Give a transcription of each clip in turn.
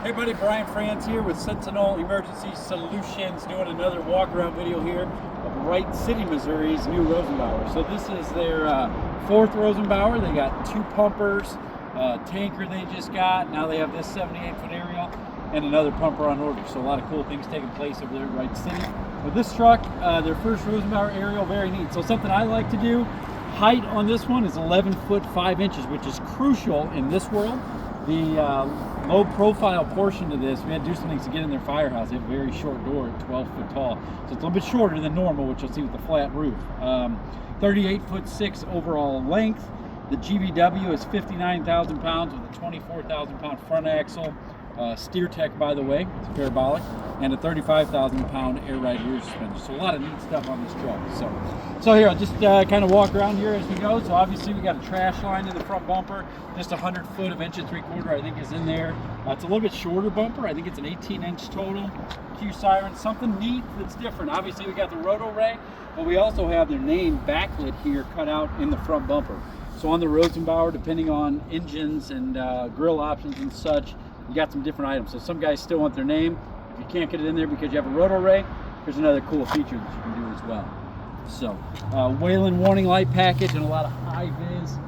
Hey buddy, Franz here with Sentinel Emergency Solutions, doing another walk-around video here of Wright City, Missouri's new Rosenbauer. So this is their fourth Rosenbauer. They got two pumpers, tanker they just got. Now they have this 78-foot aerial and another pumper on order. So a lot of cool things taking place over there at Wright City. But this truck, their first Rosenbauer aerial, very neat. So something I like to do, height on this one is 11 foot 5 inches, which is crucial in this world. The low profile portion of this, we had to do some things to get in their firehouse. They have a very short door at 12 foot tall. So it's a little bit shorter than normal, which you'll see with the flat roof. 38 foot 6 overall length. The GVW is 59,000 pounds with a 24,000 pound front axle. Steer tech, by the way, it's parabolic, and a 35,000 pound air ride rear suspension. So a lot of neat stuff on this truck. So here, I'll just kind of walk around here as we go. So obviously we got a trash line in the front bumper, just 100 foot of 1 3/4 I think is in there. It's a little bit shorter bumper. I think it's an 18-inch total. Q siren, something neat that's different. Obviously we got the roto ray, but we also have their name backlit here cut out in the front bumper. So on the Rosenbauer, depending on engines and grill options and such, you got some different items. So some guys still want their name. If you can't get it in there because you have a roto ray, here's another cool feature that you can do as well. So Whelen warning light package and a lot of high vis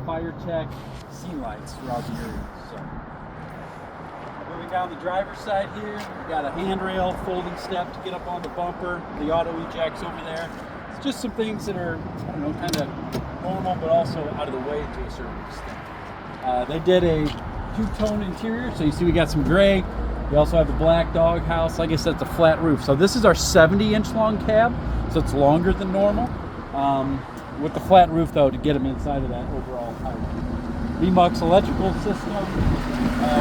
fire tech sea lights throughout the area. So moving down the driver's side here, we've got a handrail, folding step to get up on the bumper, the auto ejects over there. It's just some things that are, you know, kind of normal but also out of the way to a certain extent. They did a two-tone interior, so you see we got some gray. We also have the black dog house. Like I said, it's a flat roof. So this is our 70-inch long cab, so it's longer than normal. With the flat roof though, to get them inside of that overall height. VMUX electrical system.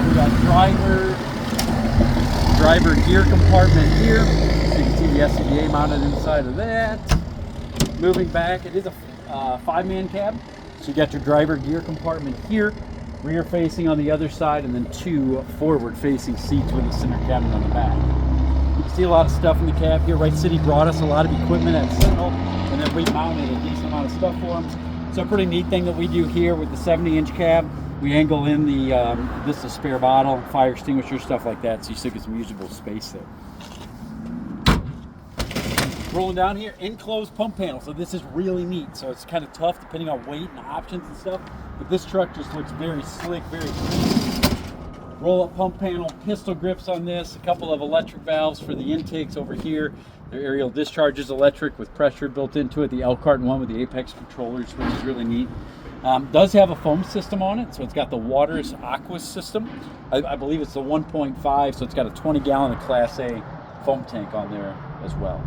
We got driver gear compartment here. So you can see the SCBA mounted inside of that. Moving back, it is a 5-man cab. So you got your driver gear compartment here, rear facing on the other side, and then two forward facing seats with a center cabinet on the back. You can see a lot of stuff in the cab here. Wright City brought us a lot of equipment at Sentinel, and then we mounted a decent amount of stuff for them. So a pretty neat thing that we do here with the 70-inch cab, we angle in the, this is a spare bottle, fire extinguisher, stuff like that, so you still get some usable space there. Rolling down here, enclosed pump panel. So this is really neat. So it's kind of tough depending on weight and options and stuff. But this truck just looks very slick, very clean. Roll-up pump panel, pistol grips on this, a couple of electric valves for the intakes over here. Their aerial discharge is electric with pressure built into it. The Elkhart one with the Apex controllers, which is really neat. Does have a foam system on it, so it's got the Waters Aqua system. I believe it's the 1.5, so it's got a 20-gallon of Class A foam tank on there as well.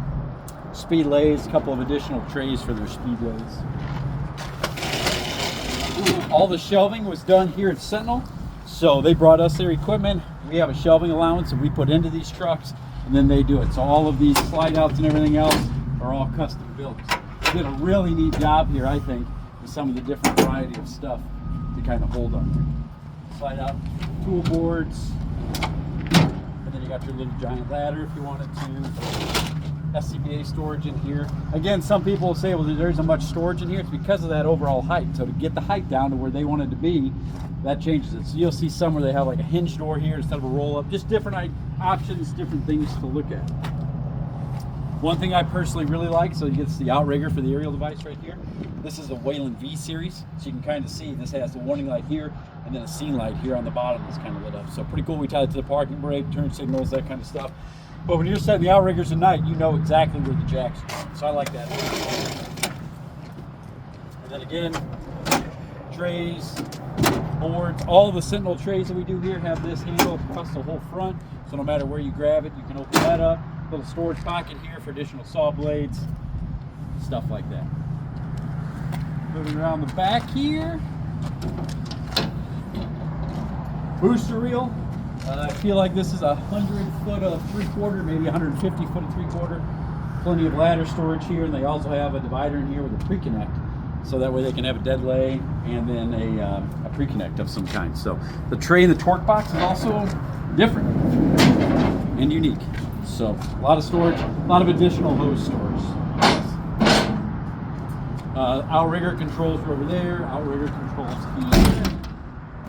Speed lays, a couple of additional trays for their speed lays. All the shelving was done here at Sentinel, so they brought us their equipment. We have a shelving allowance that we put into these trucks, and then they do it. So all of these slide outs and everything else are all custom built. They did a really neat job here, I think, with some of the different variety of stuff to kind of hold on there. Slide out tool boards, and then you got your little giant ladder if you wanted to. SCBA storage in here. Again, some people will say, well, there isn't much storage in here. It's because of that overall height. So to get the height down to where they want it to be, that changes it. So you'll see some where they have like a hinge door here instead of a roll-up. Just different options, different things to look at. One thing I personally really like, so you get the outrigger for the aerial device right here. This is the Whelen V series. So you can kind of see this has the warning light here and then a scene light here on the bottom that's kind of lit up. So pretty cool. We tied it to the parking brake, turn signals, that kind of stuff. But when you're setting the outriggers at night, you know exactly where the jacks are. So I like that. And then again, trays, boards, all the Sentinel trays that we do here have this handle across the whole front. So no matter where you grab it, you can open that up. Little storage pocket here for additional saw blades, stuff like that. Moving around the back here. Booster reel. I feel like this is 100 foot of 3/4, maybe 150 foot of 3/4. Plenty of ladder storage here, and they also have a divider in here with a pre-connect. So that way they can have a dead lay and then a pre-connect of some kind. So the tray and the torque box is also different and unique. So a lot of storage, a lot of additional hose storage. Outrigger controls are over there, outrigger controls here.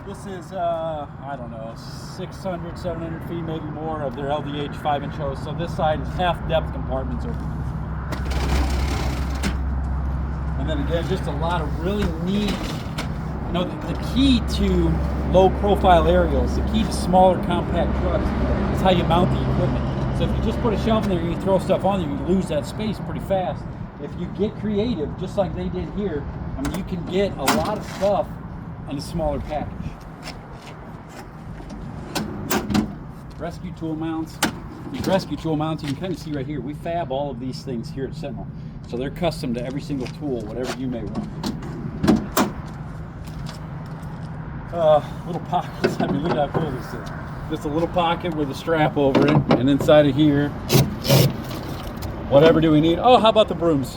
This is, I don't know, 600, 700 feet, maybe more of their LDH 5-inch hose. So this side is half depth compartments over here. And then again, just a lot of really neat, you know, the key to low profile aerials, the key to smaller compact trucks is how you mount the equipment. So if you just put a shelf in there and you throw stuff on there, you lose that space pretty fast. If you get creative, just like they did here, I mean, you can get a lot of stuff in a smaller package. Rescue tool mounts. These rescue tool mounts, you can kind of see right here, we fab all of these things here at Sentinel. So they're custom to every single tool, whatever you may want. Little pockets. I mean, look how cool this is. Just a little pocket with a strap over it, and inside of here, whatever do we need? Oh, how about the brooms?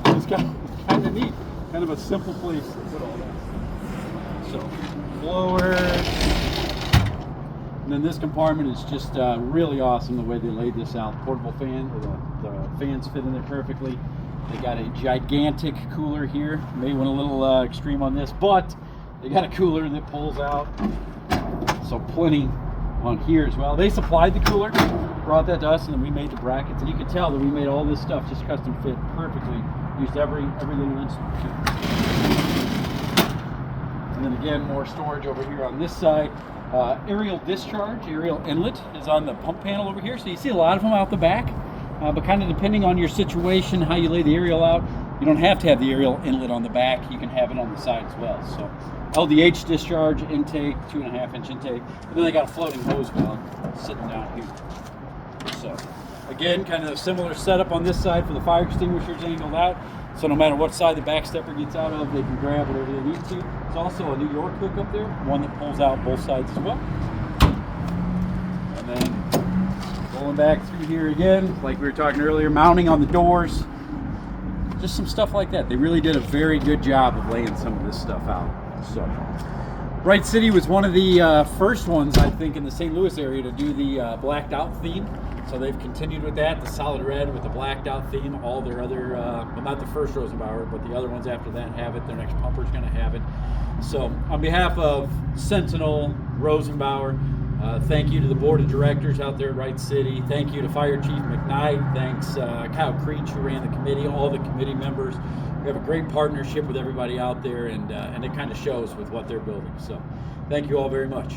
It's kind of neat. Kind of a simple place to put all that. So, blowers. And then this compartment is just really awesome the way they laid this out. Portable fan, the fans fit in there perfectly. They got a gigantic cooler here. Maybe went a little extreme on this, but they got a cooler that pulls out. So plenty on here as well. They supplied the cooler, brought that to us, and then we made the brackets. And you can tell that we made all this stuff just custom fit perfectly. Used every little instrument. And then again, more storage over here on this side. Aerial discharge, aerial inlet is on the pump panel over here. So you see a lot of them out the back, but kind of depending on your situation, how you lay the aerial out, you don't have to have the aerial inlet on the back. You can have it on the side as well. So LDH discharge intake, 2.5-inch intake, and then they got a floating hose valve sitting down here. So again, kind of a similar setup on this side for the fire extinguishers angled out. So no matter what side the back stepper gets out of, they can grab whatever they need to. There's also a New York hook up there, one that pulls out both sides as well. And then rolling back through here again, like we were talking earlier, mounting on the doors. Just some stuff like that. They really did a very good job of laying some of this stuff out. So, Wright City was one of the first ones, I think, in the St. Louis area to do the blacked out theme. So they've continued with that, the solid red with the blacked out theme. All their other, well, not the first Rosenbauer, but the other ones after that have it. Their next pumper's going to have it. So on behalf of Sentinel, Rosenbauer, thank you to the board of directors out there at Wright City. Thank you to Fire Chief McKnight. Thanks Kyle Creech, who ran the committee, all the committee members. We have a great partnership with everybody out there, and it kind of shows with what they're building. So thank you all very much.